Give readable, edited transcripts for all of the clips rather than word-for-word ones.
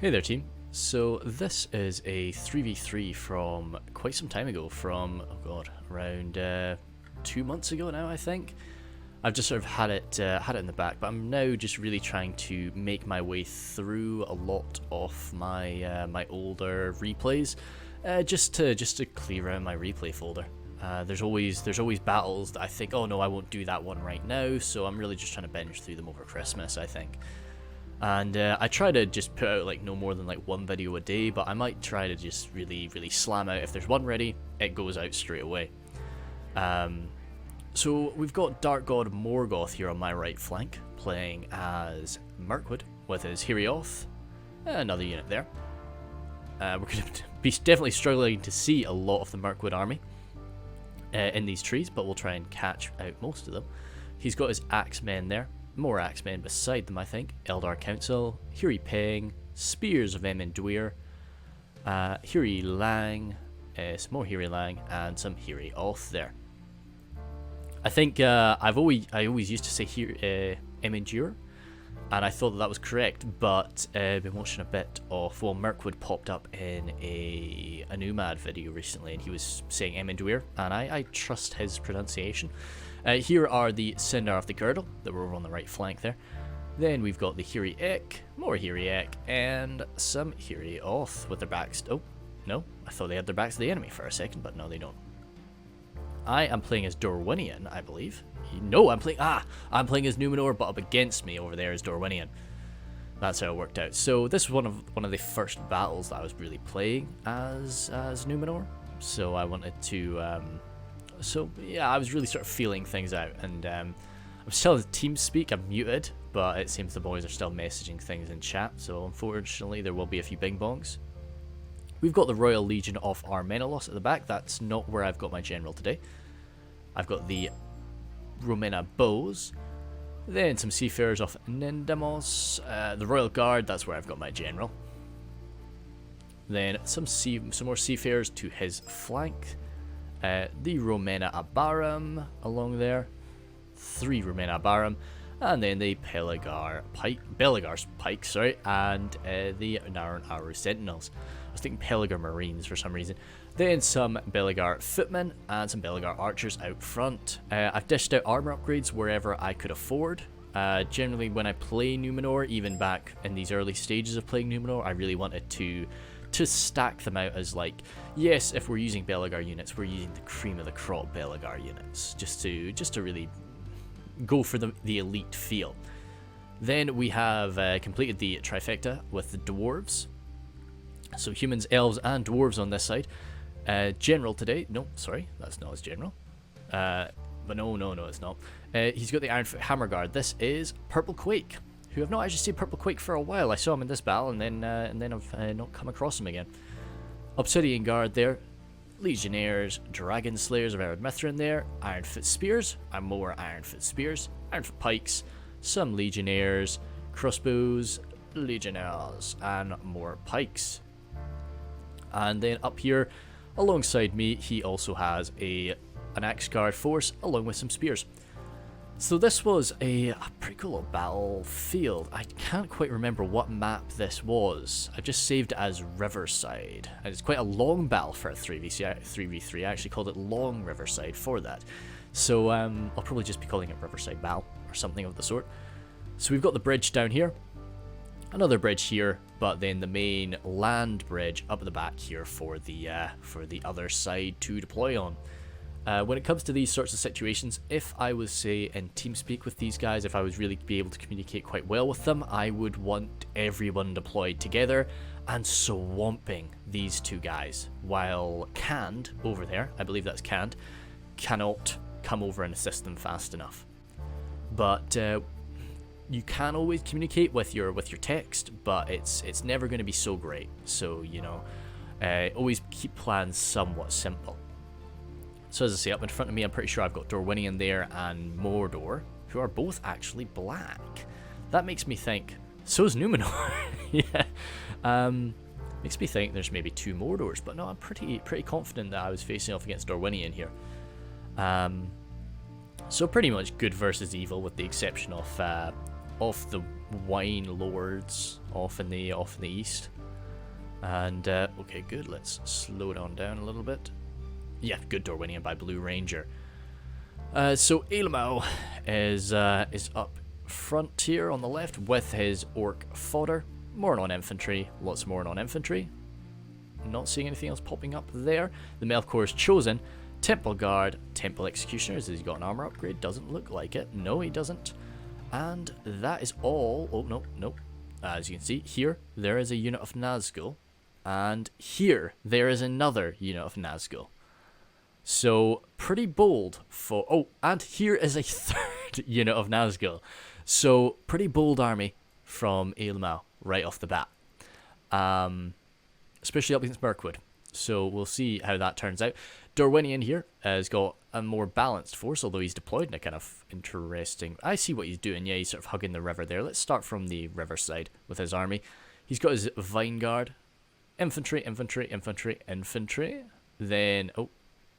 Hey there team. So this is a 3v3 from quite some time ago, from, oh god, around 2 months ago now I think. I've just sort of had it in the back, but I'm now just really trying to make my way through a lot of my my older replays, just to clear out my replay folder. There's always battles that I think, oh no, I won't do that one right now, so I'm really just trying to binge through them over Christmas, I think. And I try to just put out like no more than like one video a day, but I might try to just really slam out. If there's one ready, it goes out straight away. So we've got Dark God Morgoth here on my right flank, playing as Mirkwood with his Hirioth, another unit there. We're going to be definitely struggling to see a lot of the Mirkwood army in these trees, but we'll try and catch out most of them. He's got his Axemen there. More Axemen beside them, I think. Eldar Council, Hiri Peng, Spears of Emendwyr, Hiri Lang, some more Hiri Lang, and some Hiri Oth there. I think I always used to say Emendwyr, and I thought that was correct, but I've been watching a bit of, well, Mirkwood popped up in a Numad video recently, and he was saying Emendwyr, and I trust his pronunciation. Here are the Sindar of the Girdle that were over on the right flank there. Then we've got the Hiri Ek, more Hiri Ek, and some Hiri Oth with their backs. Oh, no, I thought they had their backs to the enemy for a second, but no, they don't. I am playing as Dorwinian, I believe. No, I'm playing as Numenor, but up against me over there is Dorwinian. That's how it worked out. So this was one of the first battles that I was really playing as Numenor. So I wanted to. So yeah, I was really sort of feeling things out, and I'm still in TeamSpeak. I'm muted, but it seems the boys are still messaging things in chat. So unfortunately, there will be a few bing bongs. We've got the Royal Legion of Armenelos at the back. That's not where I've got my general today. I've got the Romena Bows, then some Seafarers of Nindamos, the Royal Guard. That's where I've got my general. Then some more Seafarers to his flank. The Romena Abaram along there, 3 Romena Abaram, and then the Belagar's Pike, sorry, and the Naran Aru Sentinels. I was thinking Pelagar Marines for some reason. Then some Belagar Footmen and some Belagar Archers out front. I've dished out armor upgrades wherever I could afford. Generally, when I play Numenor, even back in these early stages of playing Numenor, I really wanted to stack them out as, like, yes, if we're using Belagar units, we're using the cream of the crop Belagar units, just to really go for the elite feel. Then we have completed the trifecta with the dwarves. So humans, elves, and dwarves on this side. General today, no, sorry, that's not his general. But no, it's not. He's got the Ironfoot Hammerguard. This is Purple Quake, who I've not actually seen Purple Quake for a while. I saw him in this battle, and then I've not come across him again. Obsidian Guard there, Legionnaires, Dragon Slayers of Ered Mithrin there, Ironfoot Spears, and more Ironfoot Spears, Ironfoot Pikes, some Legionnaires, Crossbows, Legionnaires, and more Pikes. And then up here, alongside me, he also has an Axe Guard force, along with some Spears. So this was a pretty cool little battlefield. I can't quite remember what map this was. I just saved it as Riverside. And it's quite a long battle for a 3v3. I actually called it Long Riverside for that. So I'll probably just be calling it Riverside Battle or something of the sort. So we've got the bridge down here. Another bridge here, but then the main land bridge up at the back here for the other side to deploy on. When it comes to these sorts of situations, if I was, say, in TeamSpeak with these guys, if I was really to be able to communicate quite well with them, I would want everyone deployed together and swamping these two guys, while Canned, over there, I believe that's Canned, cannot come over and assist them fast enough. But you can always communicate with your text, but it's never going to be so great. So, you know, always keep plans somewhat simple. So as I say, up in front of me, I'm pretty sure I've got Dorwinian there and Mordor, who are both actually black. That makes me think, so is Numenor. Yeah. Makes me think there's maybe 2 Mordors, but no, I'm pretty confident that I was facing off against Dorwinian here. So pretty much good versus evil, with the exception of the wine lords off in the east. And okay, good. Let's slow it on down a little bit. Yeah, good Dorwinian by Blue Ranger. So Elamau is up front here on the left with his orc fodder. Moron infantry, lots of Moron infantry. Not seeing anything else popping up there. The Melkor is chosen. Temple Guard, Temple Executioners. Has he got an armor upgrade? Doesn't look like it. No, he doesn't. And that is all. Oh, no, no. As you can see, here, there is a unit of Nazgul. And here, there is another unit of Nazgul. So, pretty bold for... Oh, and here is a third unit of Nazgul. So, pretty bold army from Elamau right off the bat. Especially up against Mirkwood. So, we'll see how that turns out. Dorwinian here has got a more balanced force, although he's deployed in a kind of interesting... I see what he's doing. Yeah, he's sort of hugging the river there. Let's start from the Riverside with his army. He's got his Vine Guard. Infantry, infantry, infantry, infantry. Then... Oh...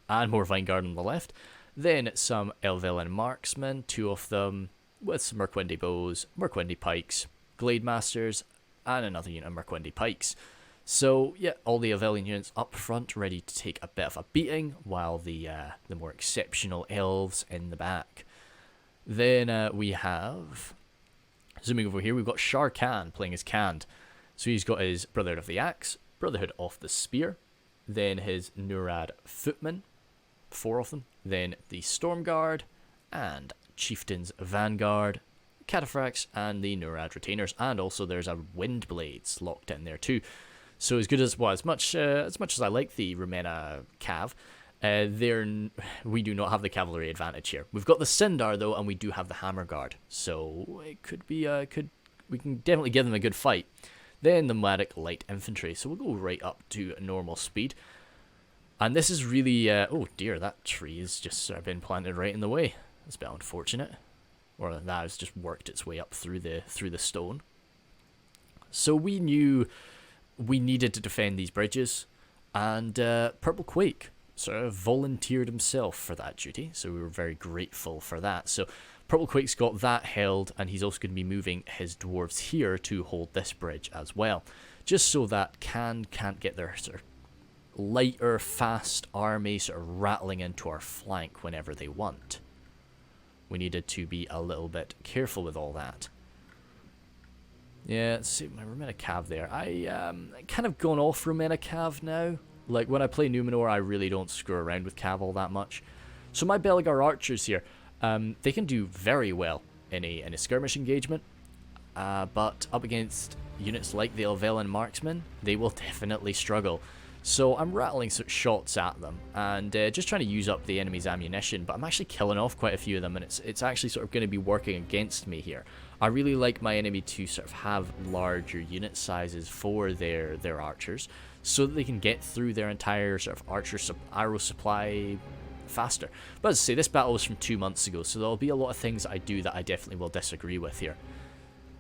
And more Vine Guard on the left. Then some Elven Marksmen, 2 of them, with some Mirkwindi Bows, Mirkwindi Pikes, Glade Masters, and another unit of Mirkwindi Pikes. So, yeah, all the Elven units up front, ready to take a bit of a beating, while the more exceptional Elves in the back. Then we have, zooming over here, we've got Shar Khan playing as Khand. So he's got his Brotherhood of the Axe, Brotherhood of the Spear, then his Nurad Footmen, 4 of them, then the Storm Guard, and Chieftain's Vanguard, Cataphracts, and the Nurad Retainers, and also there's a Wind Blades locked in there too. So as good as, well, as much as I like the Rumena Cav, we do not have the cavalry advantage here. We've got the Sindar though, and we do have the Hammer Guard, so it could be, we can definitely give them a good fight. Then the Nomadic Light Infantry, so we'll go right up to normal speed. And this is really, oh dear, that tree has just been planted right in the way. That's a bit unfortunate. Or that has just worked its way up through the stone. So we knew we needed to defend these bridges, and Purple Quake sort of volunteered himself for that duty, so we were very grateful for that. So Purple Quake's got that held, and he's also going to be moving his dwarves here to hold this bridge as well, just so that can't get their sort of lighter, fast army sort of rattling into our flank whenever they want. We needed to be a little bit careful with all that. Yeah, let's see, my Rumena Cav there. I kind of gone off Rumena Cav now. Like, when I play Numenor, I really don't screw around with Cav all that much. So my Belegar archers here, they can do very well in a skirmish engagement, but up against units like the Elven Marksmen, they will definitely struggle. So I'm rattling shots at them, and just trying to use up the enemy's ammunition, but I'm actually killing off quite a few of them, and it's actually sort of going to be working against me here. I really like my enemy to sort of have larger unit sizes for their archers, so that they can get through their entire sort of arrow supply faster. But as I say, this battle was from 2 months ago, so there'll be a lot of things that I do that I definitely will disagree with here.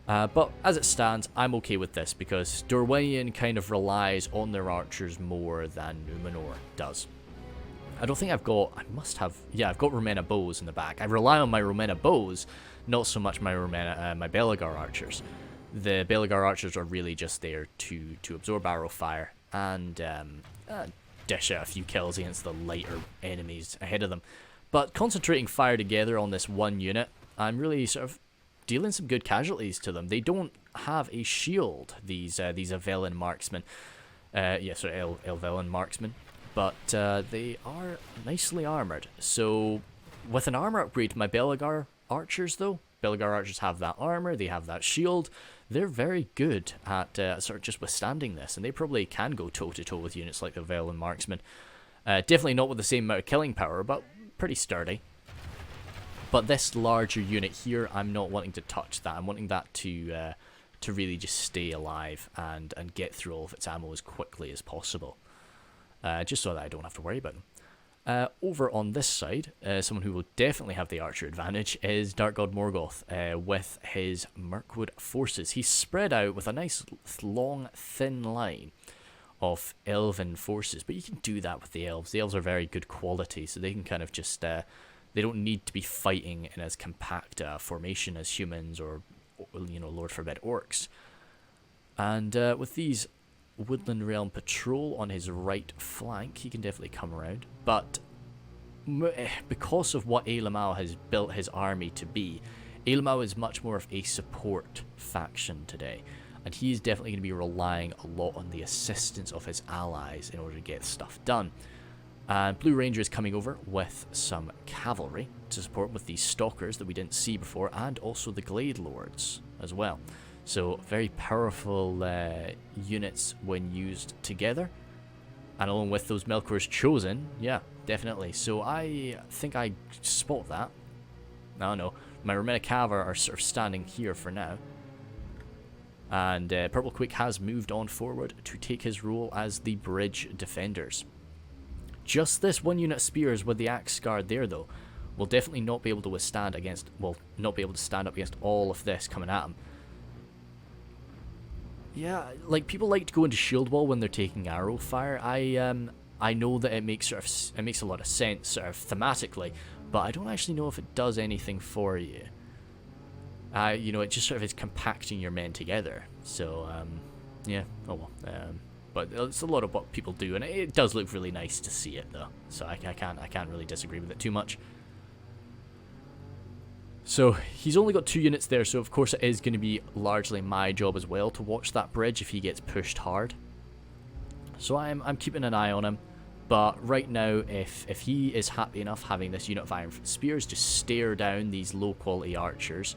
But as it stands, I'm okay with this, because Dorwinian kind of relies on their archers more than Numenor does. I don't think I've got... I must have... Yeah, I've got Rumena bows in the back. I rely on my Rumena bows, not so much my Belegar archers. The Belegar archers are really just there to absorb arrow fire and dish out a few kills against the lighter enemies ahead of them. But concentrating fire together on this one unit, I'm really sort of dealing some good casualties to them. They don't have a shield, these Elven marksmen. Elven marksmen. But they are nicely armoured. So, with an armour upgrade, my Belegar archers though, Belegar archers have that armour, they have that shield. They're very good at sort of just withstanding this, and they probably can go toe-to-toe with units like the Elven marksmen. Definitely not with the same amount of killing power, but pretty sturdy. But this larger unit here, I'm not wanting to touch that. I'm wanting that to really just stay alive and get through all of its ammo as quickly as possible. Just so that I don't have to worry about them. Over on this side, someone who will definitely have the archer advantage is Dark God Morgoth with his Mirkwood forces. He's spread out with a nice long, thin line of elven forces, but you can do that with the elves. The elves are very good quality, so they can kind of just... they don't need to be fighting in as compact a formation as humans or Lord Forbid orcs. And with these Woodland Realm Patrol on his right flank, he can definitely come around. But because of what Ailamau has built his army to be, Ailamau is much more of a support faction today. And he's definitely going to be relying a lot on the assistance of his allies in order to get stuff done. And Blue Ranger is coming over with some cavalry to support with these stalkers that we didn't see before, and also the Glade Lords as well. So very powerful units when used together. And along with those Melkor's Chosen, yeah, definitely. So I think I spot that. No, my Romena Cav are sort of standing here for now. And Purple Quake has moved on forward to take his role as the bridge defenders. Just this one unit of spears with the axe guard there, though, will definitely not be able to withstand against, well, not be able to stand up against all of this coming at him. Yeah, like, people like to go into shield wall when they're taking arrow fire. I know that it makes a lot of sense sort of thematically, but I don't actually know if it does anything for you. It just sort of is compacting your men together. So yeah, oh well. But it's a lot of what people do, and it does look really nice to see it though. So I can't really disagree with it too much. So he's only got 2 units there, so of course it is going to be largely my job as well to watch that bridge if he gets pushed hard. So I'm keeping an eye on him, but right now if he is happy enough having this unit of Iron Spears to stare down these low quality archers,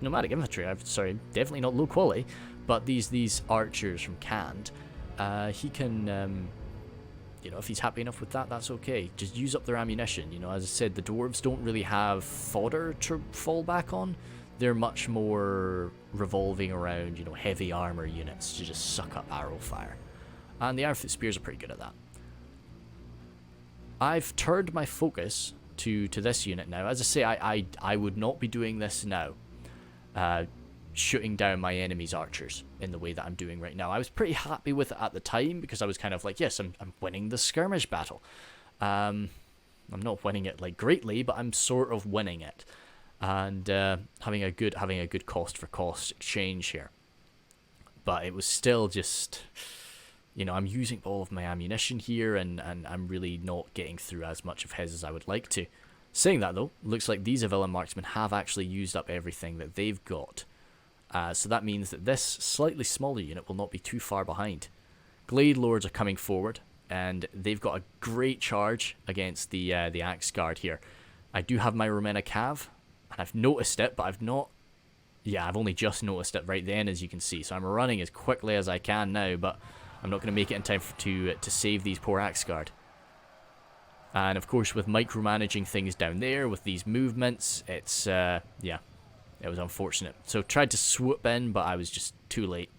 nomadic infantry, definitely not low quality, but these archers from Cand, he can if he's happy enough with that, that's okay. Just use up their ammunition. As I said, the dwarves don't really have fodder to fall back on. They're much more revolving around, heavy armor units to just suck up arrow fire. And the Ironfoot Spears are pretty good at that. I've turned my focus to this unit now. As I say, I would not be doing this now. Shooting down my enemy's archers in the way that I'm doing right now. I was pretty happy with it at the time because I was kind of like, yes, I'm winning the skirmish battle. I'm not winning it like greatly, but I'm sort of winning it, and having a good cost for cost exchange here. But it was still just, I'm using all of my ammunition here, and I'm really not getting through as much of his as I would like to. Saying that though, looks like these Avila marksmen have actually used up everything that they've got. So that means that this slightly smaller unit will not be too far behind. Glade Lords are coming forward, and they've got a great charge against the Axe Guard here. I do have my Romena Cav, and I've noticed it, but I've only just noticed it right then, as you can see. So I'm running as quickly as I can now, but I'm not going to make it in time to save these poor Axe Guard. And of course, with micromanaging things down there, with these movements, it's, it was unfortunate. So tried to swoop in, but I was just too late.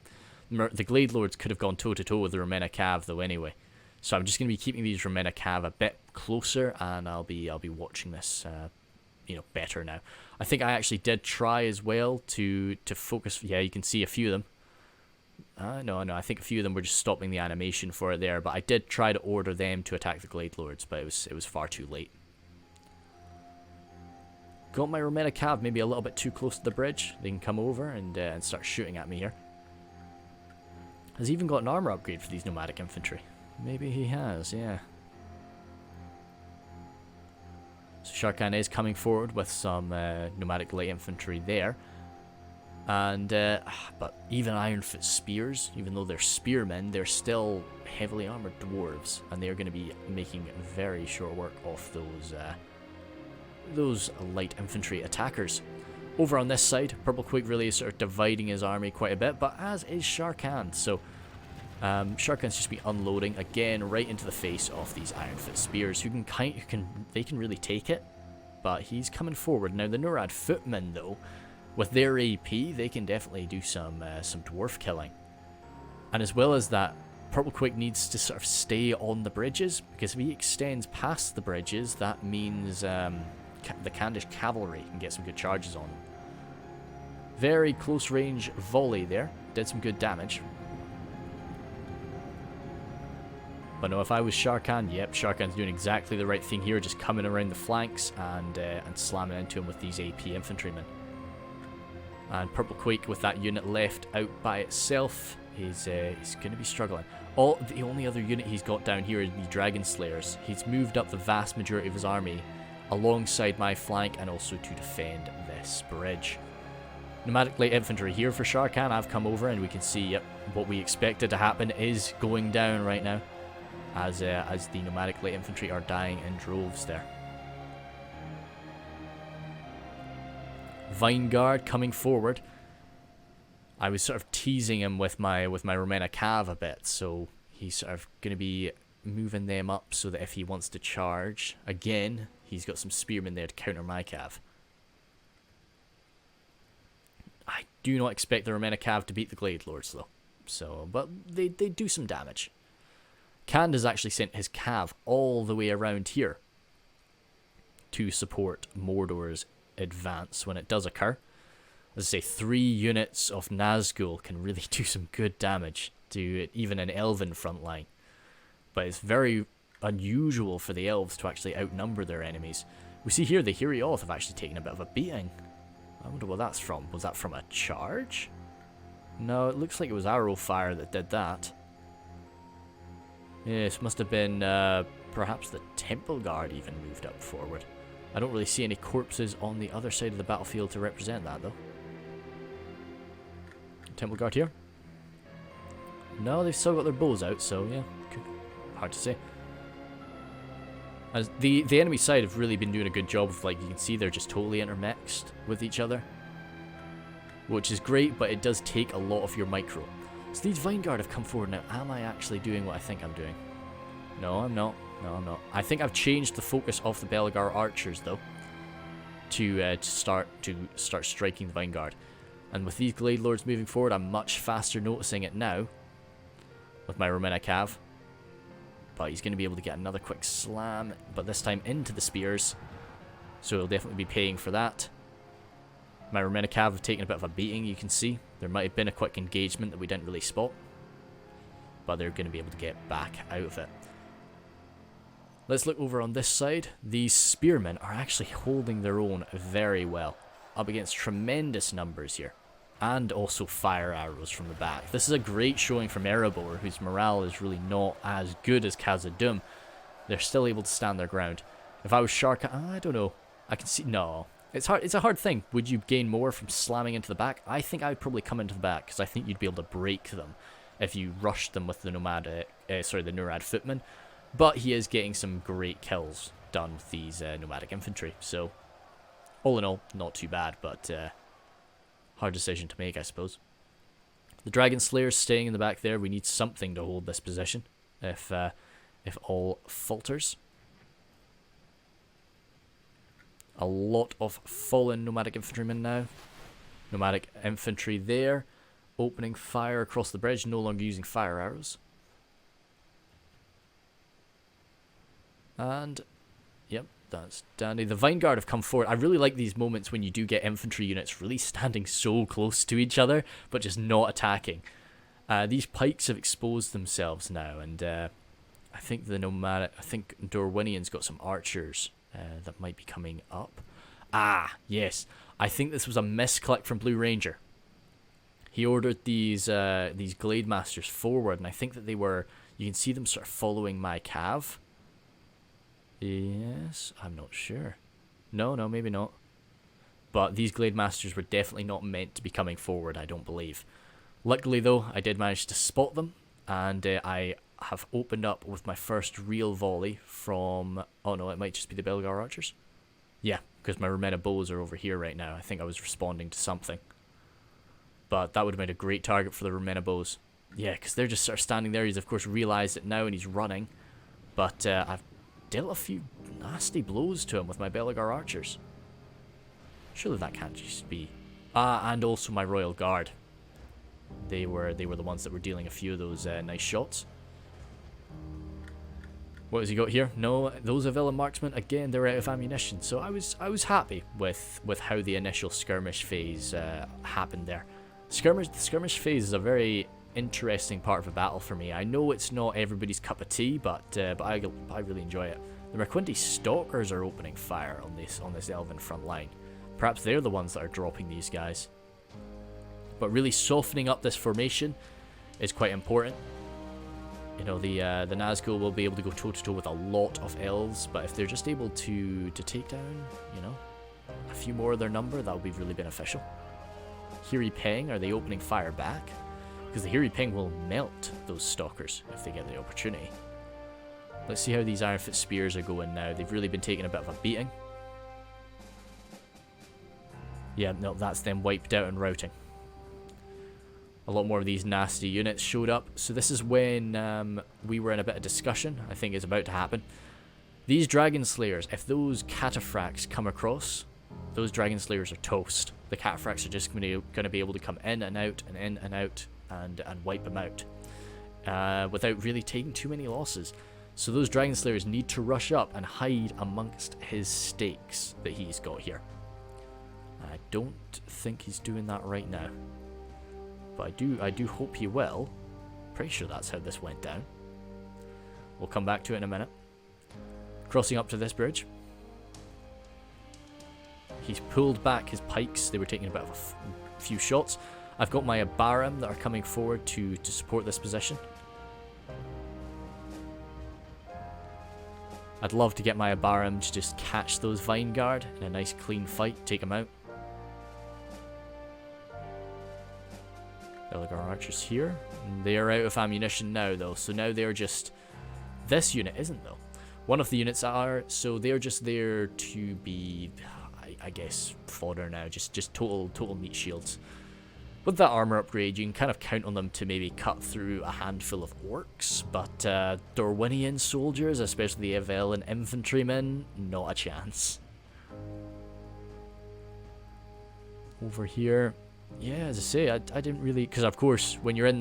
The Glade Lords could have gone toe-to-toe with the Romena Cav, though, anyway. So I'm just going to be keeping these Romena Cav a bit closer, and I'll be watching this, better now. I think I actually did try as well to focus. Yeah, you can see a few of them. No, I think a few of them were just stopping the animation for it there, but I did try to order them to attack the Glade Lords, but it was far too late. Got my Romena Cav maybe a little bit too close to the bridge. They can come over and start shooting at me here. Has he even got an armor upgrade for these nomadic infantry? Maybe he has, yeah. So Sharkan is coming forward with some nomadic light infantry there. And but even Ironfoot Spears, even though they're spearmen, they're still heavily armored dwarves, and they're going to be making very short work of those light infantry attackers. Over on this side, Purple Quake really is sort of dividing his army quite a bit, but as is Sharkan. So Sharkan's just be unloading again right into the face of these Ironfoot Spears, who they can really take it. But he's coming forward now. The Norad Footmen, though, with their AP, they can definitely do some dwarf killing. And as well as that, Purple Quake needs to sort of stay on the bridges, because if he extends past the bridges, that means the Candish cavalry can get some good charges on him. Very close range volley there, did some good damage. But no, if I was Sharkan, yep, Sharkan's doing exactly the right thing here, just coming around the flanks and slamming into him with these AP infantrymen. And Purple Quake with that unit left out by itself is going to be struggling. The only other unit he's got down here is the Dragon Slayers. He's moved up the vast majority of his army alongside my flank and also to defend this bridge. Nomadic Light Infantry here for Sharkan. I've come over and we can see, yep, what we expected to happen is going down right now as the Nomadic Light Infantry are dying in droves there. Vineguard coming forward. I was sort of teasing him with my Romena Cav a bit, so he's sort of going to be moving them up so that if he wants to charge again, he's got some spearmen there to counter my Cav. I do not expect the Romena Cav to beat the Glade Lords though, but they do some damage. Kand has actually sent his Cav all the way around here to support Mordor's advance when it does occur. As I say, 3 units of Nazgul can really do some good damage to even an elven front line. But it's very unusual for the elves to actually outnumber their enemies. We see here the Hirioth have actually taken a bit of a beating. I wonder what that's from. Was that from a charge? No, it looks like it was arrow fire that did that. Yes, must have been perhaps the Temple Guard even moved up forward. I don't really see any corpses on the other side of the battlefield to represent that, though. Temple Guard here? No, they've still got their bows out, so yeah, hard to say. As the enemy side have really been doing a good job of, like, you can see they're just totally intermixed with each other, which is great, but it does take a lot of your micro. So these Vineguard have come forward now. Am I actually doing what I think I'm doing? No, I'm not. No, I'm not. I think I've changed the focus of the Belegar archers, though, to start striking the Vineguard. And with these Glade Lords moving forward, I'm much faster noticing it now with my Romena Cav. But he's going to be able to get another quick slam, but this time into the spears. So he'll definitely be paying for that. My Romena Cav have taken a bit of a beating, you can see. There might have been a quick engagement that we didn't really spot. But they're going to be able to get back out of it. Let's look over on this side. These spearmen are actually holding their own very well, up against tremendous numbers here, and also fire arrows from the back. This is a great showing from Erebor, whose morale is really not as good as Khazad-dûm. They're still able to stand their ground. If I was Sharkan, I don't know. I can see, no. It's hard. It's a hard thing. Would you gain more from slamming into the back? I think I would probably come into the back, because I think you'd be able to break them if you rushed them with the the Nurad footmen. But he is getting some great kills done with these nomadic infantry. So, all in all, not too bad, but hard decision to make, I suppose. The Dragon Slayers staying in the back there. We need something to hold this position if all falters. A lot of fallen nomadic infantrymen now. Nomadic infantry there, opening fire across the bridge, no longer using fire arrows. And, yep, that's dandy. The Vineguard have come forward. I really like these moments when you do get infantry units really standing so close to each other, but just not attacking. These pikes have exposed themselves now, and I think Dorwinian's got some archers that might be coming up. Ah, yes. I think this was a misclick from Blue Ranger. He ordered these Glade Masters forward, and I think that they were, you can see them sort of following my Cav. Yes, I'm not sure. No, maybe not. But these Glade Masters were definitely not meant to be coming forward, I don't believe. Luckily, though, I did manage to spot them, and I have opened up with my first real volley from... Oh no, it might just be the Belegar archers. Yeah, because my Romena bows are over here right now. I think I was responding to something. But that would have made a great target for the Romena bows. Yeah, because they're just sort of standing there. He's, of course, realised it now, and he's running. But I've dealt a few nasty blows to him with my Belegar archers. Surely that can't just be... Ah, and also my Royal Guard. They were the ones that were dealing a few of those nice shots. What has he got here? No, those Avila marksmen, again, they're out of ammunition. So I was happy with how the initial skirmish phase happened there. The skirmish phase is a very interesting part of a battle for me. I know it's not everybody's cup of tea, but I really enjoy it. The Merquinty Stalkers are opening fire on this elven front line. Perhaps they're the ones that are dropping these guys. But really softening up this formation is quite important. You know, the Nazgul will be able to go toe-to-toe with a lot of elves, but if they're just able to take down, you know, a few more of their number, that would be really beneficial. Hiri Peng, are they opening fire back? Because the Hiri Peng will melt those stalkers if they get the opportunity. Let's see how these Ironfoot Spears are going now. They've really been taking a bit of a beating. Yeah, no, that's them wiped out and routing. A lot more of these nasty units showed up. So this is when we were in a bit of discussion. I think it's about to happen. These Dragon Slayers, if those Cataphracts come across, those Dragon Slayers are toast. The Cataphracts are just going to be able to come in and out and in and out and wipe them out without really taking too many losses. So those Dragon Slayers need to rush up and hide amongst his stakes that he's got here. I don't think he's doing that right now. But I do hope he will. Pretty sure that's how this went down. We'll come back to it in a minute. Crossing up to this bridge. He's pulled back his pikes. They were taking a bit of a few shots. I've got my Abarim that are coming forward to support this position. I'd love to get my Abarim to just catch those Vineguard in a nice clean fight, take them out. Belegar archers here. They are out of ammunition now though, so now they're just... This unit isn't though. One of the units are, so they're just there to be, I guess, fodder now, just total meat shields. With that armor upgrade, you can kind of count on them to maybe cut through a handful of orcs, but Dorwinian soldiers, especially the Evelyn infantrymen, not a chance. Over here, yeah, as I say, I didn't really, because of course, when you're in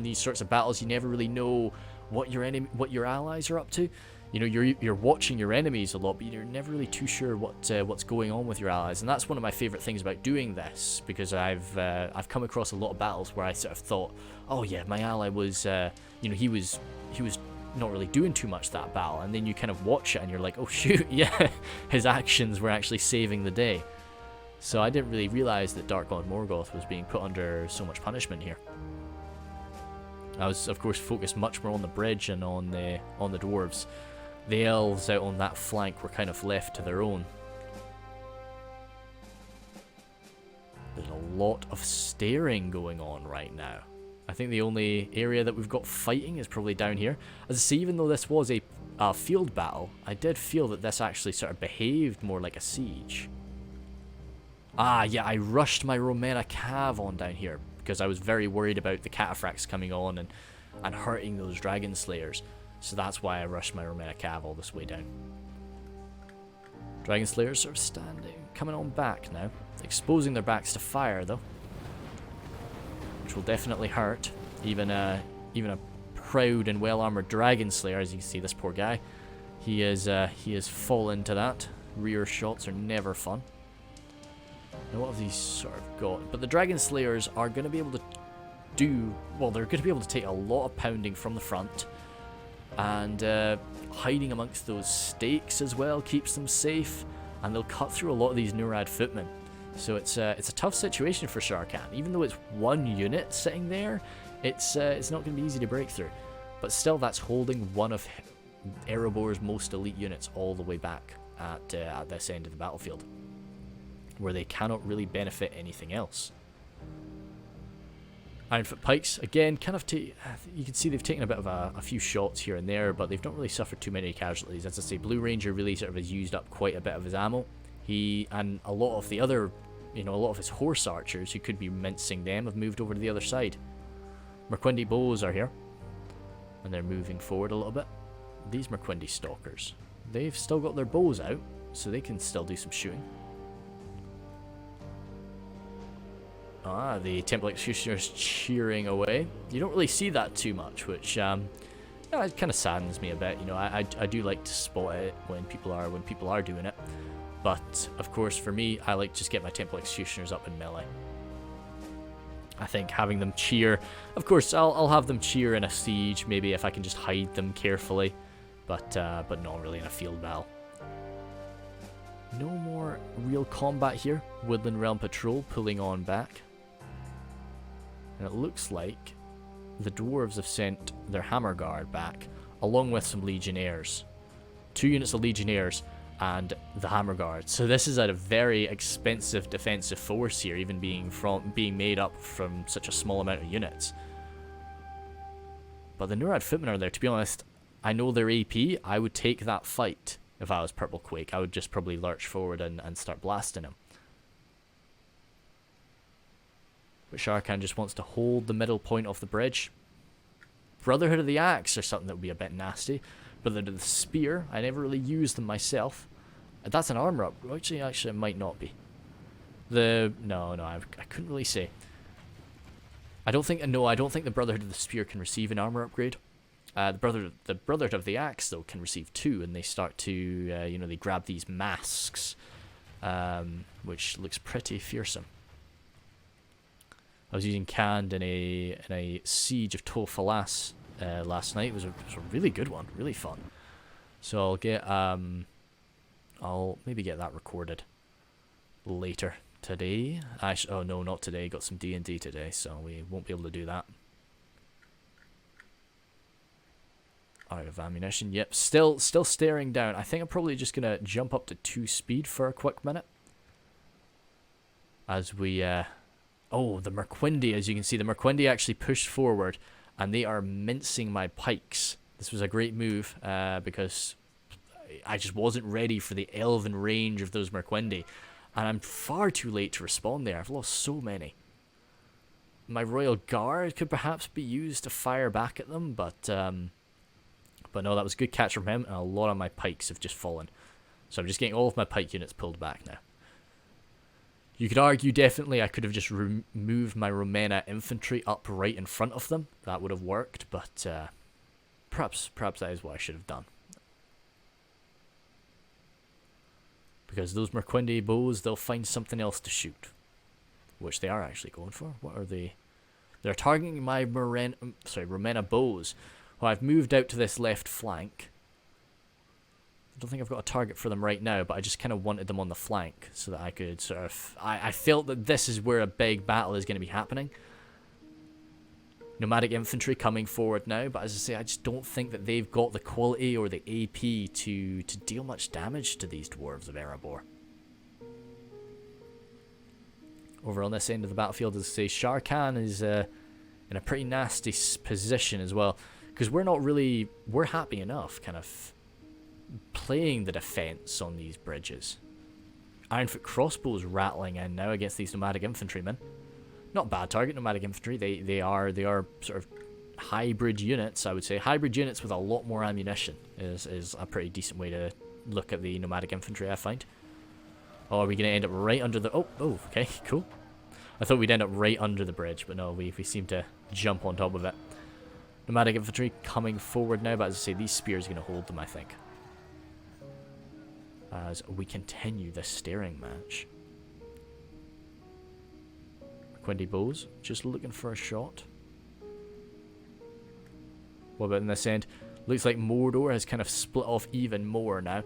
these sorts of battles, you never really know what your allies are up to. You know, you're watching your enemies a lot, but you're never really too sure what's going on with your allies, and that's one of my favorite things about doing this, because I've come across a lot of battles where I sort of thought, oh yeah, my ally was, you know, he was not really doing too much that battle, and then you kind of watch it and you're like, oh shoot, yeah, his actions were actually saving the day. So I didn't really realize that Dark Lord Morgoth was being put under so much punishment here. I was, of course, focused much more on the bridge and on the dwarves. The elves out on that flank were kind of left to their own. There's a lot of staring going on right now. I think the only area that we've got fighting is probably down here. As I say, even though this was a field battle, I did feel that this actually sort of behaved more like a siege. Ah, yeah, I rushed my Romena Cav on down here because I was very worried about the Cataphracts coming on and hurting those Dragon Slayers. So that's why I rushed my Romena Cav all this way down. Dragon Slayers sort of standing, coming on back now. Exposing their backs to fire, though. Which will definitely hurt. Even a proud and well-armored Dragon Slayer, as you can see, this poor guy. He has fallen to that. Rear shots are never fun. Now what have these sort of got? But the Dragon Slayers are going to be able to do... Well, they're going to be able to take a lot of pounding from the front. And hiding amongst those stakes as well keeps them safe. And they'll cut through a lot of these Nurad footmen. So it's a tough situation for Sharkan. Even though it's one unit sitting there, it's not going to be easy to break through. But still, that's holding one of Erebor's most elite units all the way back at this end of the battlefield, where they cannot really benefit anything else. Ironfoot Pikes, again, kind of you can see they've taken a bit of a few shots here and there, but they've not really suffered too many casualties. As I say, Blue Ranger really sort of has used up quite a bit of his ammo. He and a lot of the other, a lot of his horse archers who could be mincing them have moved over to the other side. Merquindi bows are here, and they're moving forward a little bit. These Merquindi stalkers, they've still got their bows out, so they can still do some shooting. Ah, the Temple Executioners cheering away. You don't really see that too much, which it kind of saddens me a bit. I do like to spot it when people are doing it, but of course for me, I like to just get my Temple Executioners up in melee. I think having them cheer, of course, I'll have them cheer in a siege, maybe if I can just hide them carefully, but not really in a field battle. No more real combat here. Woodland Realm Patrol pulling on back. And it looks like the dwarves have sent their hammer guard back, along with some legionnaires. 2 units of legionnaires and the hammer guard. So this is a very expensive defensive force here, even being made up from such a small amount of units. But the Nurad footmen are there. To be honest, I know their AP. I would take that fight if I was Purple Quake. I would just probably lurch forward and start blasting him. But Sharkan just wants to hold the middle point of the bridge. Brotherhood of the Axe or something that would be a bit nasty. Brotherhood of the Spear. I never really used them myself. That's an armor up. Actually, it might not be. No, I couldn't really say. I don't think the Brotherhood of the Spear can receive an armor upgrade. The Brotherhood of the Axe though can receive 2, and they start to they grab these masks, which looks pretty fearsome. I was using Canned in a Siege of Tol Falas last night. It was a really good one, really fun. So I'll maybe get that recorded later today. Oh no, not today. Got some D&D today, so we won't be able to do that. Out of ammunition. Yep, still staring down. I think I'm probably just gonna jump up to 2 speed for a quick minute. As we oh, the Merquindi, as you can see, the Merquindi actually pushed forward, and they are mincing my pikes. This was a great move because I just wasn't ready for the elven range of those Merquindi. And I'm far too late to respond there. I've lost so many. My Royal Guard could perhaps be used to fire back at them, but no, that was a good catch from him, and a lot of my pikes have just fallen. So I'm just getting all of my pike units pulled back now. You could argue definitely I could have just moved my Romena infantry up right in front of them. That would have worked, but perhaps that is what I should have done. Because those Merquindi bows, they'll find something else to shoot. Which they are actually going for. What are they? They're targeting my Romena bows. Well, I've moved out to this left flank. I don't think I've got a target for them right now, but I just kind of wanted them on the flank so that I could sort of... I felt that this is where a big battle is going to be happening. Nomadic infantry coming forward now, but as I say, I just don't think that they've got the quality or the AP to deal much damage to these dwarves of Erebor. Over on this end of the battlefield, as I say, Sharkan is in a pretty nasty position as well, because we're happy enough kind of playing the defense on these bridges. Ironfoot crossbows rattling in now against these nomadic infantrymen. Not bad target, nomadic infantry. They are sort of hybrid units, I would say. Hybrid units with a lot more ammunition is a pretty decent way to look at the nomadic infantry, I find. Oh, are we going to end up right under the... Oh, okay, cool. I thought we'd end up right under the bridge, but no, we seem to jump on top of it. Nomadic infantry coming forward now, but as I say, these spears are going to hold them, I think. As we continue this staring match. Quindy bows, just looking for a shot. What about in this end? Looks like Mordor has kind of split off even more now.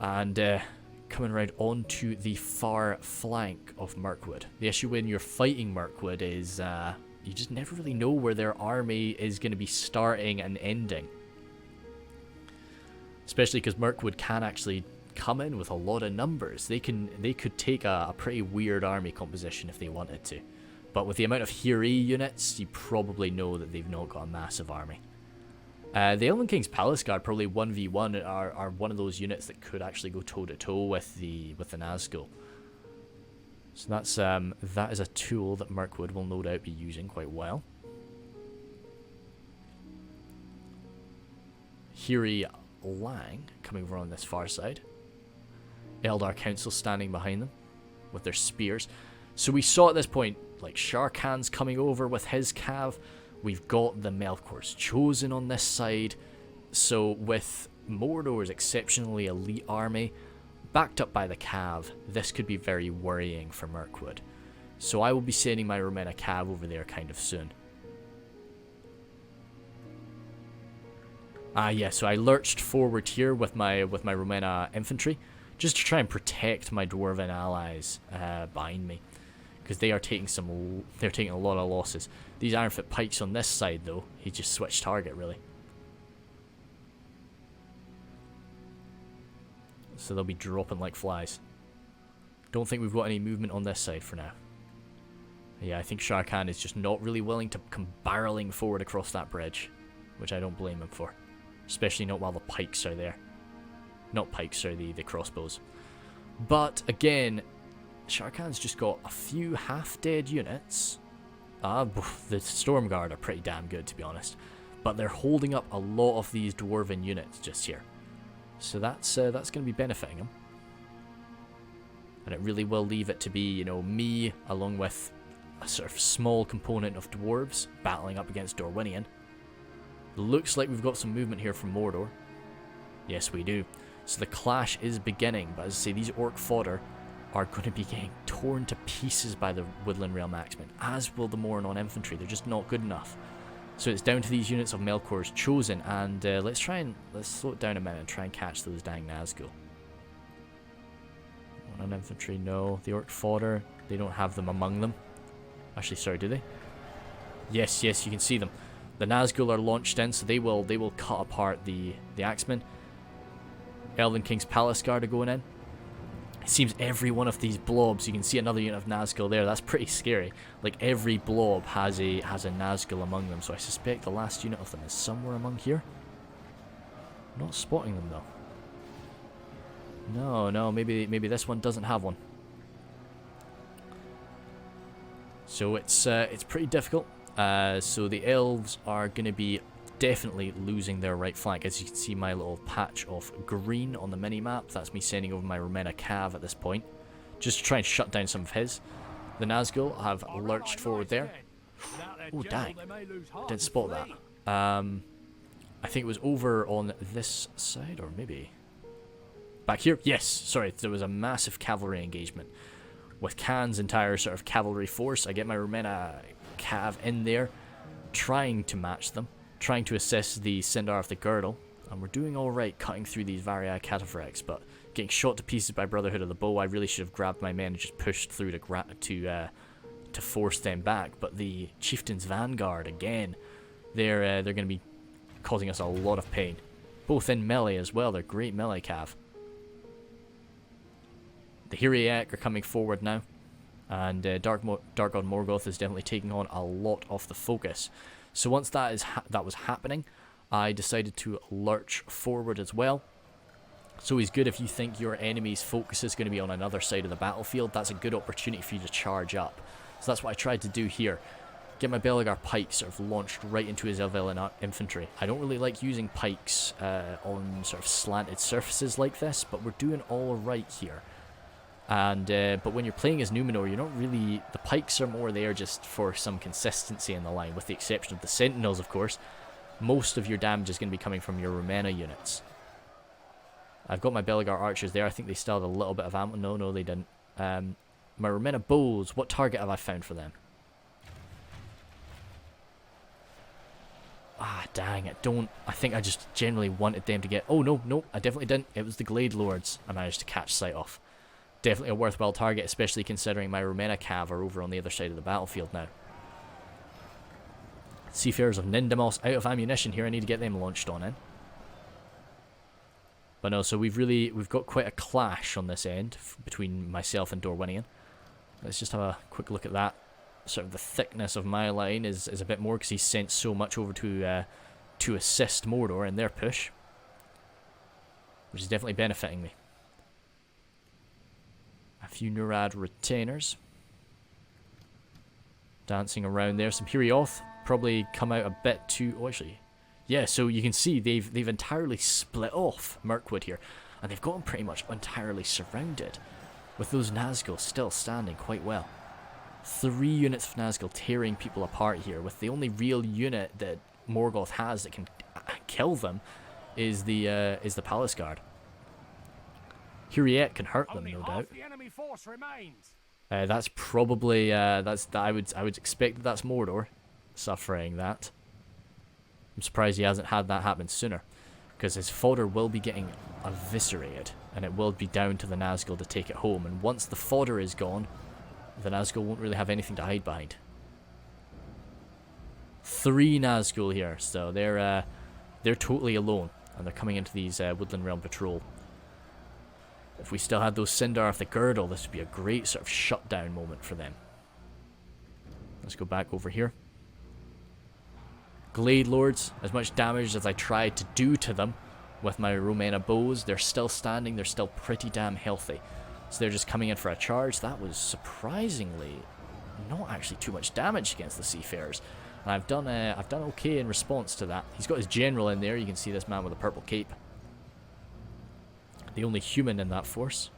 And coming around onto the far flank of Mirkwood. The issue when you're fighting Mirkwood is you just never really know where their army is going to be starting and ending. Especially because Mirkwood can actually come in with a lot of numbers. They could take a pretty weird army composition if they wanted to. But with the amount of Hiri units, you probably know that they've not got a massive army. The Elven King's Palace Guard, probably 1v1, are one of those units that could actually go toe-to-toe with the Nazgul. So that is a tool that Mirkwood will no doubt be using quite well. Hiri Lang coming over on this far side. Eldar Council standing behind them with their spears. So we saw at this point, like, Sharkan's coming over with his cav. We've got the Melkor's Chosen on this side. So with Mordor's exceptionally elite army, backed up by the cav, this could be very worrying for Mirkwood. So I will be sending my Romena cav over there kind of soon. Yeah, so I lurched forward here with my Romena infantry, just to try and protect my Dwarven allies behind me. because they're taking a lot of losses. These Ironfoot pikes on this side, though, he just switched target, really. So they'll be dropping like flies. Don't think we've got any movement on this side for now. Yeah, I think Sharkan is just not really willing to come barreling forward across that bridge, which I don't blame him for. Especially not while the pikes are there. Not pikes, sorry, the crossbows. But, again, Sharkan's just got a few half-dead units. The Stormguard are pretty damn good, to be honest. But they're holding up a lot of these Dwarven units just here. So that's going to be benefiting him. And it really will leave it to be, you know, me along with a sort of small component of Dwarves battling up against Dorwinion. Looks like we've got some movement here from Mordor. Yes, we do. So the clash is beginning, but as I say, these Orc fodder are going to be getting torn to pieces by the Woodland Realm Axemen, as will the Moranon infantry. They're just not good enough. So it's down to these units of Melkor's chosen, and let's slow it down a minute and try and catch those dang Nazgul. Moranon infantry, no. The Orc fodder, they don't have them among them. Actually, sorry, do they? Yes, you can see them. The Nazgul are launched in, so they will cut apart the Axemen. Elven King's Palace Guard are going in. It seems every one of these blobs, you can see another unit of Nazgul there. That's pretty scary. Like every blob has a Nazgul among them, so I suspect the last unit of them is somewhere among here. Not spotting them though. No, maybe this one doesn't have one. So it's pretty difficult. So the elves are going to be definitely losing their right flank. As you can see, my little patch of green on the mini-map, that's me sending over my Romena Cav at this point, just to try and shut down some of his. The Nazgul have lurched forward there. Oh, dang. Didn't spot that. I think it was over on this side, or maybe back here. Yes, sorry, there was a massive cavalry engagement with Khan's entire sort of cavalry force. I get my Romena Cav in there, trying to match them, trying to assist the Sindar of the Girdle, and we're doing alright cutting through these Varia Cataphracts, but getting shot to pieces by Brotherhood of the Bow. I really should have grabbed my men and just pushed through to force them back, but the Chieftain's Vanguard, again, they're going to be causing us a lot of pain, both in melee as well. They're great melee cav. The Hiriak are coming forward now, and Dark God Morgoth is definitely taking on a lot of the focus. So once that was happening, I decided to lurch forward as well. So it's good if you think your enemy's focus is going to be on another side of the battlefield. That's a good opportunity for you to charge up. So that's what I tried to do here. Get my Belegar pikes sort of launched right into his Elven infantry. I don't really like using pikes on sort of slanted surfaces like this, but we're doing all right here. And but when you're playing as Numenor, you're not really... The pikes are more there just for some consistency in the line, with the exception of the Sentinels, of course. Most of your damage is going to be coming from your Romena units. I've got my Belegar archers there. I think they still had a little bit of ammo. No, they didn't. My Romena bows, what target have I found for them? Ah, dang it. I think I just generally wanted them to get... Oh, no, I definitely didn't. It was the Glade Lords I managed to catch sight of. Definitely a worthwhile target, especially considering my Romena Cav are over on the other side of the battlefield now. Seafarers of Nindamos out of ammunition here. I need to get them launched on in. But no, so we've got quite a clash on this end between myself and Dorwinion. Let's just have a quick look at that. Sort of the thickness of my line is a bit more because he's sent so much over to assist Mordor in their push, which is definitely benefiting me. A few Nurad retainers dancing around there. Some Hirioth probably come out a bit too... Oh, actually, yeah. So you can see they've entirely split off Mirkwood here, and they've gotten pretty much entirely surrounded, with those Nazgul still standing quite well. 3 units of Nazgul tearing people apart here, with the only real unit that Morgoth has that can kill them is the Palace Guard. Hiriet can hurt them, no doubt. That's probably I would expect that's Mordor suffering that. I'm surprised he hasn't had that happen sooner, because his fodder will be getting eviscerated, and it will be down to the Nazgul to take it home. And once the fodder is gone, the Nazgul won't really have anything to hide behind. 3 Nazgul here, so they're totally alone, and they're coming into these Woodland Realm Patrol. If we still had those Sindar of the Girdle, this would be a great sort of shutdown moment for them. Let's go back over here. Glade Lords, as much damage as I tried to do to them with my Romena bows, they're still standing, they're still pretty damn healthy. So they're just coming in for a charge. That was surprisingly not actually too much damage against the Seafarers. And I've done okay in response to that. He's got his general in there. You can see this man with a purple cape. The only human in that force.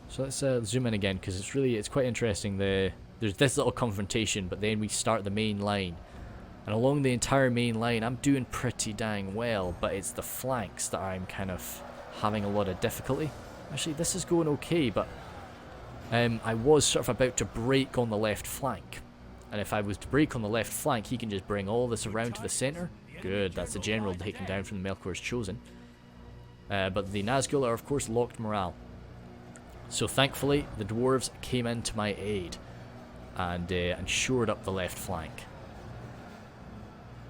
So let's zoom in again, because it's quite interesting. There's this little confrontation, but then we start the main line. And along the entire main line, I'm doing pretty dang well, but it's the flanks that I'm kind of having a lot of difficulty. Actually, this is going okay, but I was sort of about to break on the left flank. And if I was to break on the left flank, he can just bring all this around to the centre. Good, that's the general taken down from the Melkor's Chosen. But the Nazgul are, of course, locked morale. So thankfully, the dwarves came into my aid and shored up the left flank.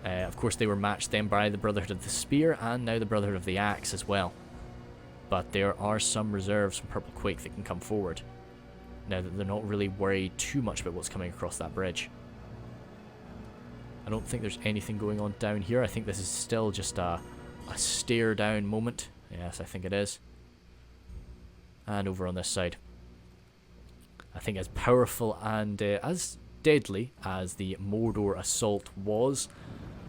Of course, they were matched then by the Brotherhood of the Spear and now the Brotherhood of the Axe as well. But there are some reserves from Purple Quake that can come forward, now that they're not really worried too much about what's coming across that bridge. I don't think there's anything going on down here. I think this is still just a stare down moment. Yes, I think it is. And over on this side. I think as powerful and as deadly as the Mordor assault was,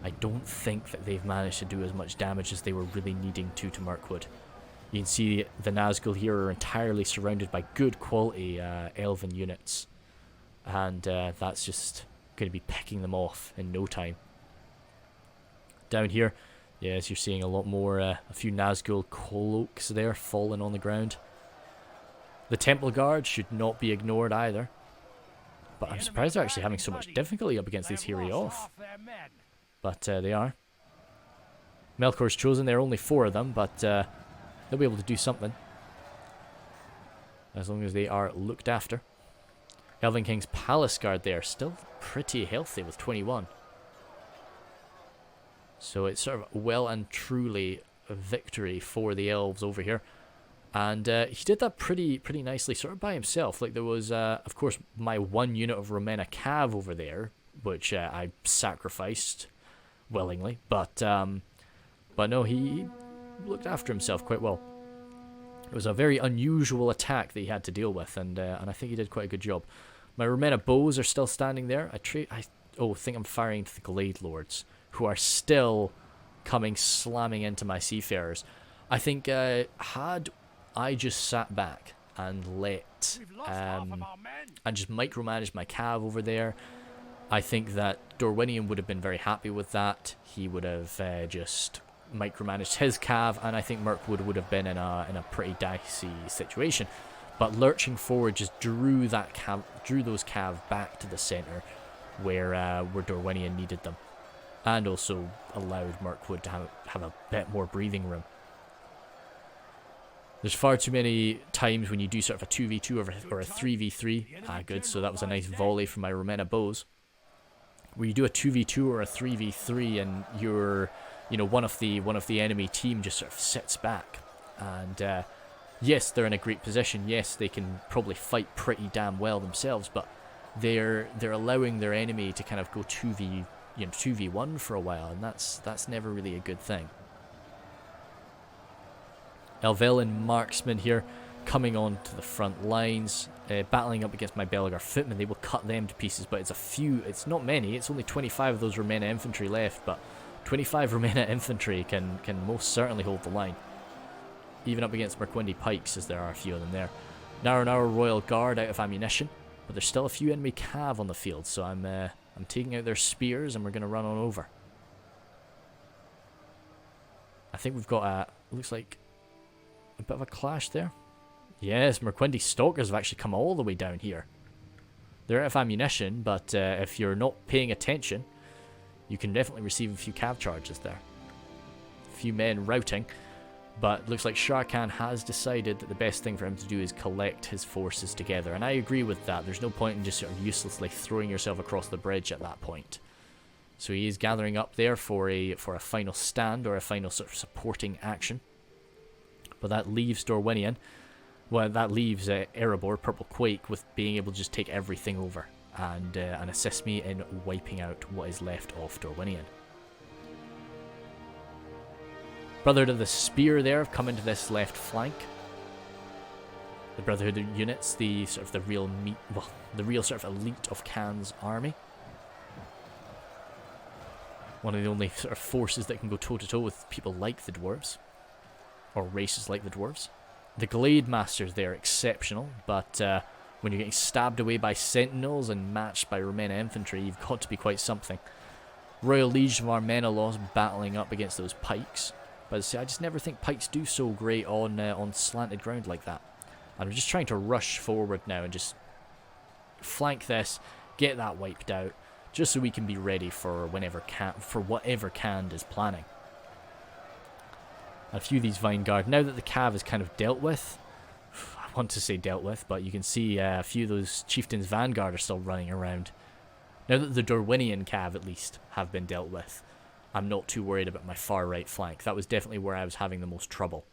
I don't think that they've managed to do as much damage as they were really needing to Mirkwood. You can see the Nazgul here are entirely surrounded by good quality elven units. And that's just going to be picking them off in no time. Down here, yes, you're seeing a lot more, a few Nazgul cloaks there falling on the ground. The Temple Guard should not be ignored either. But I'm surprised they're actually having so much difficulty up against these Hiri off. But they are. Melkor's Chosen, there are only 4 of them, but they'll be able to do something. As long as they are looked after. Elven King's Palace Guard there, still pretty healthy with 21. So it's sort of well and truly a victory for the elves over here. And he did that pretty nicely, sort of by himself. Like there was, of course, my 1 unit of Romena Cav over there, which I sacrificed willingly. But no, he looked after himself quite well. It was a very unusual attack that he had to deal with, and I think he did quite a good job. My Romena bows are still standing there. I think I'm firing to the Glade Lords, who are still coming slamming into my Seafarers. I think had I just sat back and let and just micromanaged my Cav over there, I think that Dorwinion would have been very happy with that. He would have just micromanaged his Cav, and I think Mirkwood would have been in a pretty dicey situation. But lurching forward just drew those Cav back to the centre where Dorwinion needed them, and also allowed Mirkwood to have a bit more breathing room. There's far too many times when you do sort of a 2v2 or a 3v3. Good, so that was a nice volley from my Romena bows. Where you do a 2v2 or a 3v3 and you're, one of the enemy team just sort of sits back. And yes, they're in a great position. Yes, they can probably fight pretty damn well themselves, but they're allowing their enemy to kind of go 2v1 for a while, and that's never really a good thing. Elvelyn marksmen here coming on to the front lines, battling up against my Belagar footmen. They will cut them to pieces, but it's not many. It's only 25 of those Romena infantry left, but 25 Romena infantry can most certainly hold the line. Even up against Mirkwindi pikes, as there are a few of them there. Narrow Royal Guard out of ammunition, but there's still a few enemy Cav on the field, so I'm taking out their spears and we're going to run on over. I think we've got looks like a bit of a clash there. Yes, Mirkwindi Stalkers have actually come all the way down here. They're out of ammunition, but if you're not paying attention, you can definitely receive a few Cav charges there. A few men routing. But looks like Sharkan has decided that the best thing for him to do is collect his forces together. And I agree with that. There's no point in just sort of uselessly throwing yourself across the bridge at that point. So he is gathering up there for a final stand or a final sort of supporting action. But that leaves Dorwinion. Well, that leaves Erebor, Purple Quake, with being able to just take everything over and assist me in wiping out what is left of Dorwinion. Brotherhood of the Spear there have come into this left flank. The Brotherhood units, the sort of the real sort of elite of Khan's army. One of the only sort of forces that can go toe-to-toe with people like the dwarves. Or races like the dwarves. The Glade Masters, they're exceptional, but when you're getting stabbed away by sentinels and matched by Romena infantry, you've got to be quite something. Royal Legion of Armenalos battling up against those pikes. But as I say, I just never think pikes do so great on slanted ground like that. And I'm just trying to rush forward now and just flank this, get that wiped out, just so we can be ready for whatever Khand is planning. A few of these Vinegard, now that the Cav is kind of dealt with, I want to say dealt with, but you can see a few of those Chieftains' Vanguard are still running around. Now that the Dorwinian Cav, at least, have been dealt with, I'm not too worried about my far right flank. That was definitely where I was having the most trouble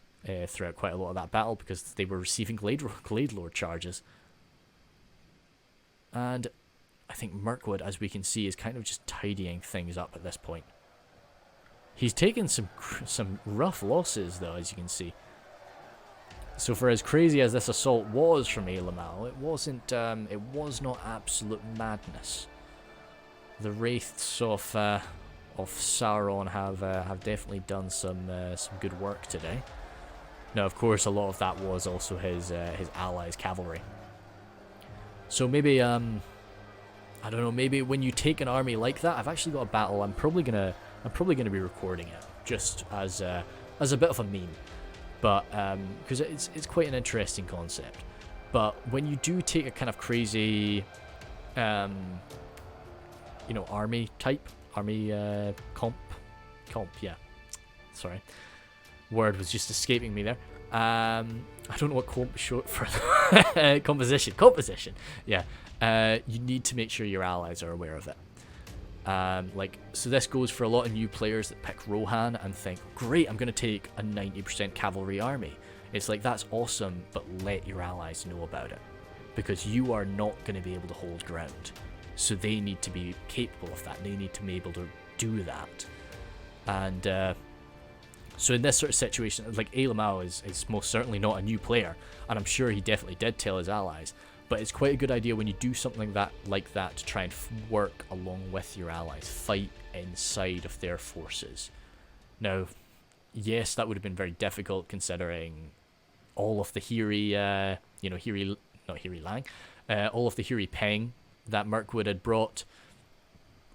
throughout quite a lot of that battle, because they were receiving Glade Lord charges. And I think Mirkwood, as we can see, is kind of just tidying things up at this point. He's taken some rough losses, though, as you can see. So for as crazy as this assault was from Ailamal, it wasn't. It was not absolute madness. The wraiths of Sauron have definitely done some good work today. Now, of course, a lot of that was also his allies' cavalry. So maybe I don't know. Maybe when you take an army like that, I've actually got a battle. I'm probably gonna be recording it just as a bit of a meme, but because it's quite an interesting concept. But when you do take a kind of crazy, army comp, yeah. Sorry, word was just escaping me there. I don't know what comp is short for. Composition. Yeah. You need to make sure your allies are aware of it. So this goes for a lot of new players that pick Rohan and think, great, I'm going to take a 90% cavalry army. It's like, that's awesome, but let your allies know about it, because you are not going to be able to hold ground. So they need to be capable of that. They need to be able to do that. And so in this sort of situation, like, Ailamal is most certainly not a new player, and I'm sure he definitely did tell his allies. But it's quite a good idea when you do something like that to try and work along with your allies, fight inside of their forces. Now, yes, that would have been very difficult considering all of the all of the Hiri Peng that Mirkwood had brought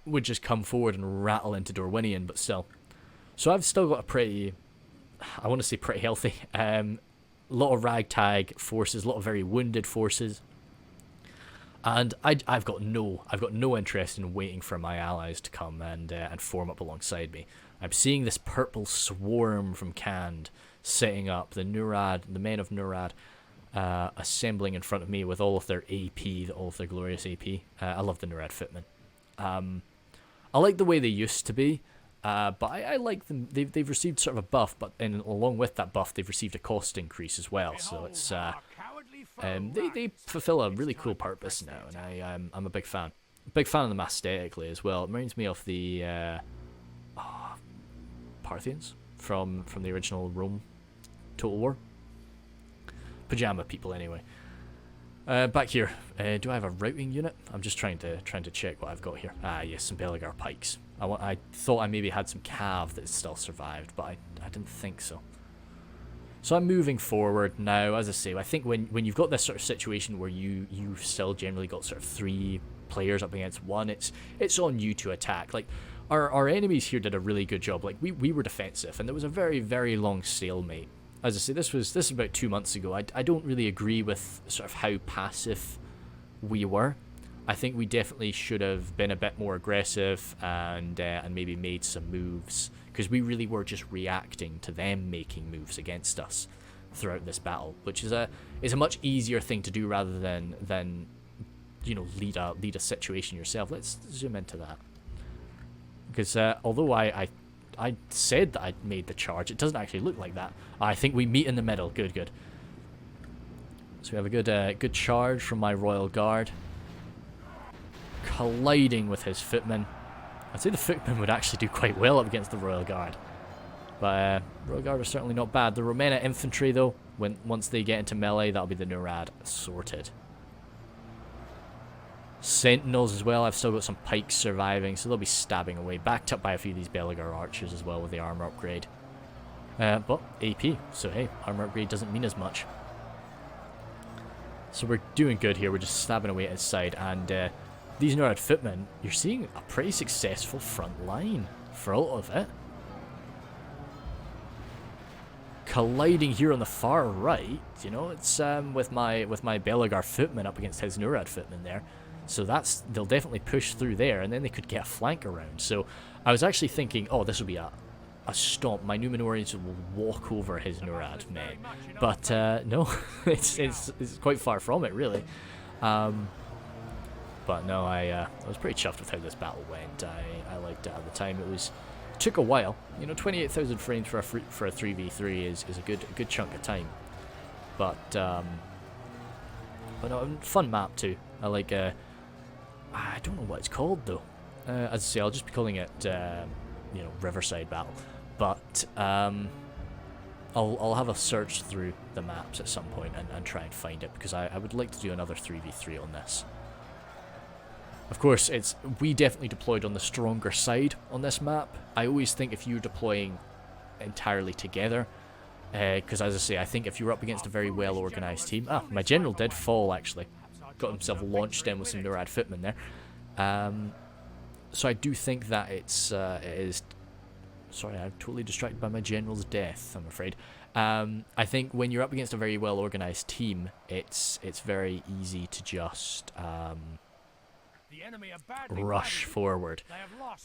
would just come forward and rattle into Dorwinion, but still. So I've still got a pretty healthy, lot of ragtag forces, a lot of very wounded forces. And I've got no interest in waiting for my allies to come and form up alongside me. I'm seeing this purple swarm from Khand setting up, the men of Nurad, assembling in front of me with all of their AP, all of their glorious AP. I love the Nurad footmen. I like the way they used to be, but I like them. They've received sort of a buff, but along with that buff, they've received a cost increase as well. So it's they fulfill a really cool purpose now, and I'm a big fan. Big fan of them aesthetically as well. It reminds me of the Parthians from the original Rome Total War. Pajama people, anyway. Back here, do I have a routing unit? I'm just trying to check what I've got here. Ah, yes, some Belagar pikes. I thought I maybe had some cav that still survived, but I didn't think so. So I'm moving forward now. As I say, I think when you've got this sort of situation where you've still generally got sort of 3 players up against 1, it's on you to attack. Like, our enemies here did a really good job. Like, we were defensive, and there was a very, very long stalemate. As I say, this was about 2 months ago. I don't really agree with sort of how passive we were. I think we definitely should have been a bit more aggressive and maybe made some moves, because we really were just reacting to them making moves against us throughout this battle, which is a much easier thing to do rather than you know, lead a situation yourself. Let's zoom into that, because although I said that I'd made the charge, it doesn't actually look like that. I think we meet in the middle. Good. So we have a good charge from my Royal Guard, colliding with his footmen. I'd say the footmen would actually do quite well up against the Royal Guard, but Royal Guard are certainly not bad. The Romena infantry, though, once they get into melee, that'll be the Nurad sorted. Sentinels as well. I've still got some pikes surviving, so they'll be stabbing away, backed up by a few of these Belegar archers as well with the armor upgrade. But AP, so hey, armor upgrade doesn't mean as much. So we're doing good here. We're just stabbing away at his side, and these Nurad footmen, you're seeing a pretty successful front line for a lot of it. Colliding here on the far right, you know, it's with my Belegar footmen up against his Nurad footmen there. So they'll definitely push through there, and then they could get a flank around. So I was actually thinking, oh, this will be a stomp. My Numenorians will walk over his Nurad men, but no, it's quite far from it, really. But no, I was pretty chuffed with how this battle went. I liked it at the time. It took a while. You know, 28,000 frames for a 3v3 is a good chunk of time. But no, fun map too. I like. I don't know what it's called though. As I say, I'll just be calling it you know, Riverside Battle. But I'll have a search through the maps at some point and try and find it, because I would like to do another 3v3 on this. Of course, we definitely deployed on the stronger side on this map. I always think if you're deploying entirely together, because as I say, I think if you're up against a very well organised team... Ah, my general did fall actually. Got himself launched in with some Nurad footmen there. So I do think that it is... Sorry, I'm totally distracted by my general's death, I'm afraid. I think when you're up against a very well organised team, it's very easy to just rush forward.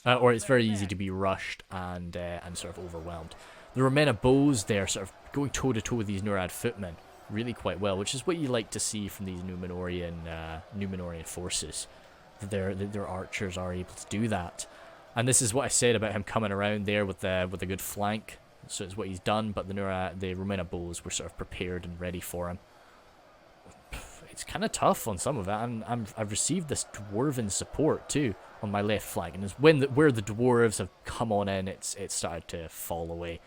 Or it's very easy to be rushed and sort of overwhelmed. The Romena bows there sort of going toe-to-toe with these Nurad footmen really quite well, which is what you like to see from these Numenorian forces. Their archers are able to do that. And this is what I said about him coming around there with a good flank. So it's what he's done, but the Romena bows were sort of prepared and ready for him. It's kind of tough on some of it. I've received this dwarven support too on my left flank, and where the dwarves have come on in, it's started to fall away.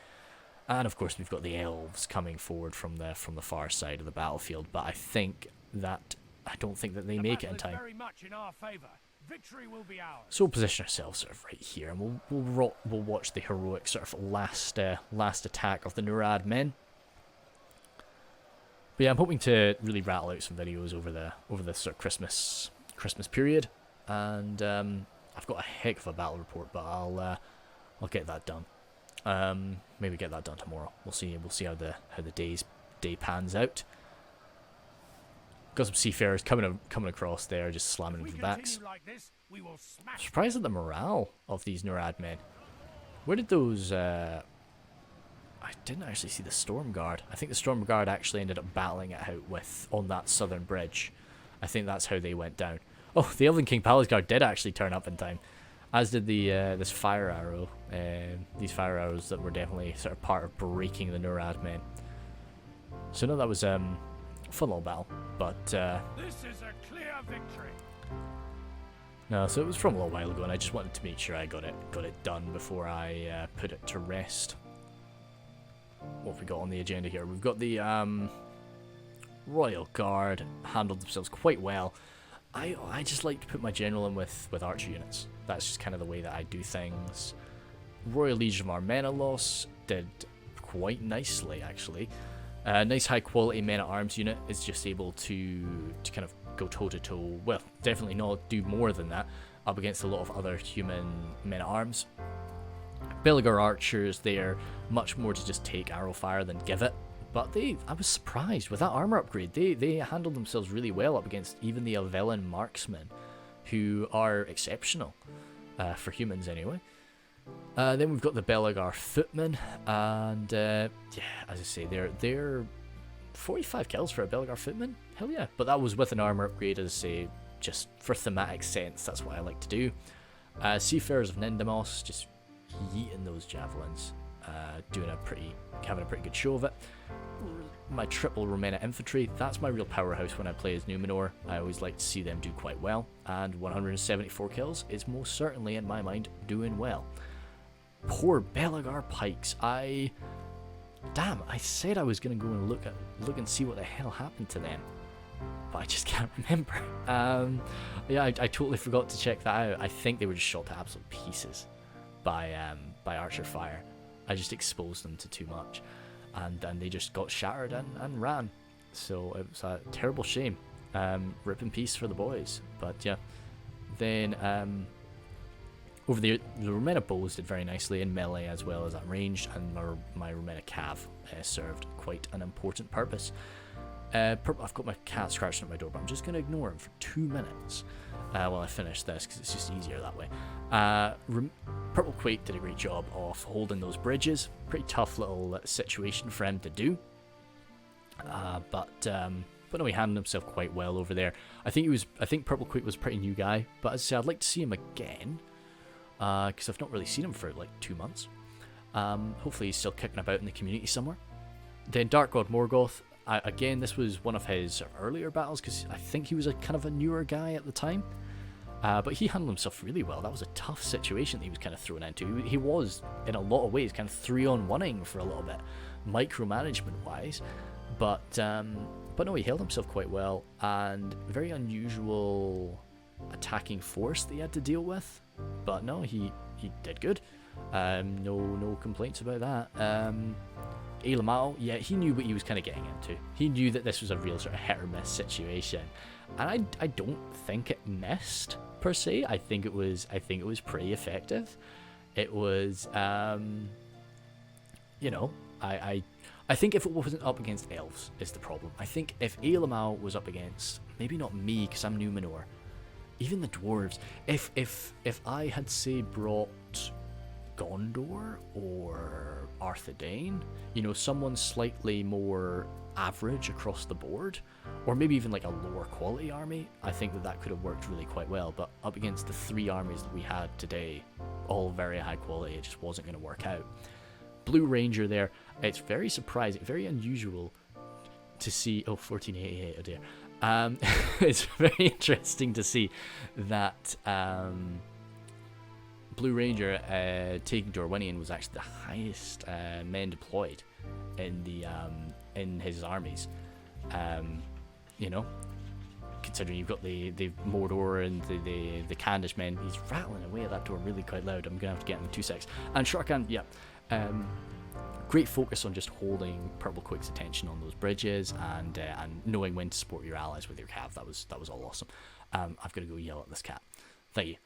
And of course we've got the elves coming forward from the far side of the battlefield, but I don't think that they make it in time. So we'll position ourselves sort of right here, and we'll watch the heroic sort of last attack of the Nurad men. But yeah, I'm hoping to really rattle out some videos over the sort of Christmas period, and I've got a heck of a battle report, but I'll get that done. Maybe get that done tomorrow. We'll see how the day pans out. Got some seafarers coming across there, just slamming into the backs. I'm surprised at the morale of these Nurad men. Where did those... I didn't actually see the Storm Guard. I think the Storm Guard actually ended up battling it out on that southern bridge. I think that's how they went down. Oh, the Elven King Palace Guard did actually turn up in time. As did this fire arrow. These fire arrows that were definitely sort of part of breaking the Nurad men. So no, that was fun little battle, but this is a clear victory. No, so it was from a little while ago, and I just wanted to make sure I got it done before I put it to rest. What have we got on the agenda here? We've got the Royal Guard handled themselves quite well. I just like to put my general in with archer units. That's just kind of the way that I do things. Royal Legion of Armenalos did quite nicely, actually. Nice high quality men-at-arms unit is just able to kind of go toe-to-toe, well, definitely not do more than that, up against a lot of other human men-at-arms. Belegar archers, they're much more to just take arrow fire than give it, but I was surprised with that armor upgrade. They handled themselves really well up against even the Elvellan marksmen, who are exceptional, for humans anyway. Then we've got the Belagar Footmen, and yeah, as I say, they're 45 kills for a Belagar Footman. Hell yeah! But that was with an armor upgrade, as I say, just for thematic sense. That's what I like to do. Seafarers of Nindamos, just yeeting those javelins, having a pretty good show of it. My triple Romena infantry, that's my real powerhouse when I play as Numenor. I always like to see them do quite well, and 174 kills is most certainly, in my mind, doing well. Poor Belagar pikes. Damn, I said I was going to go and look and see what the hell happened to them, but I just can't remember. Yeah, I totally forgot to check that out. I think they were just shot to absolute pieces by archer fire. I just exposed them to too much, and they just got shattered and ran. So it was a terrible shame. Rip in peace for the boys. But yeah, then over the Romena bows did very nicely in melee as well as at ranged, and my Romena cav served quite an important purpose. I've got my cat scratching at my door, but I'm just going to ignore him for 2 minutes while I finish this, because it's just easier that way. Purple Quake did a great job of holding those bridges. Pretty tough little situation for him to do. But no, he handled himself quite well over there. I think Purple Quake was a pretty new guy, but as I say, I'd like to see him again, because I've not really seen him for like 2 months. Hopefully he's still kicking about in the community somewhere. Then Dark God Morgoth. Again, this was one of his earlier battles, because I think he was a kind of a newer guy at the time. But he handled himself really well. That was a tough situation that he was kind of thrown into. He was, in a lot of ways, kind of 3-on-1ing for a little bit, micromanagement-wise. But no, he held himself quite well, and very unusual attacking force that he had to deal with. But no, he did good. No complaints about that. Elamao, yeah, he knew what he was kind of getting into. He knew that this was a real sort of hit or miss situation, and I don't think it missed per se. I think it was pretty effective. It was, you know, I think if it wasn't up against elves is the problem. I think if Elamao was up against, maybe not me because I'm Numenor, even the dwarves. If I had say brought Gondor or Arthedain, you know, someone slightly more average across the board, or maybe even like a lower quality army, I think that could have worked really quite well. But up against the 3 armies that we had today, all very high quality, it just wasn't going to work out. Blue Ranger there, it's very surprising, very unusual to see. 1488, oh dear. It's very interesting to see that Blue Ranger taking Dorwinian was actually the highest men deployed in his armies. You know, considering you've got the Mordor and the Candish men, he's rattling away at that door really quite loud. I'm gonna have to get him in 2 secs. And Sharkan, yeah, great focus on just holding Purple Quake's attention on those bridges and knowing when to support your allies with your cav. That was all awesome. I've got to go yell at this cat. Thank you.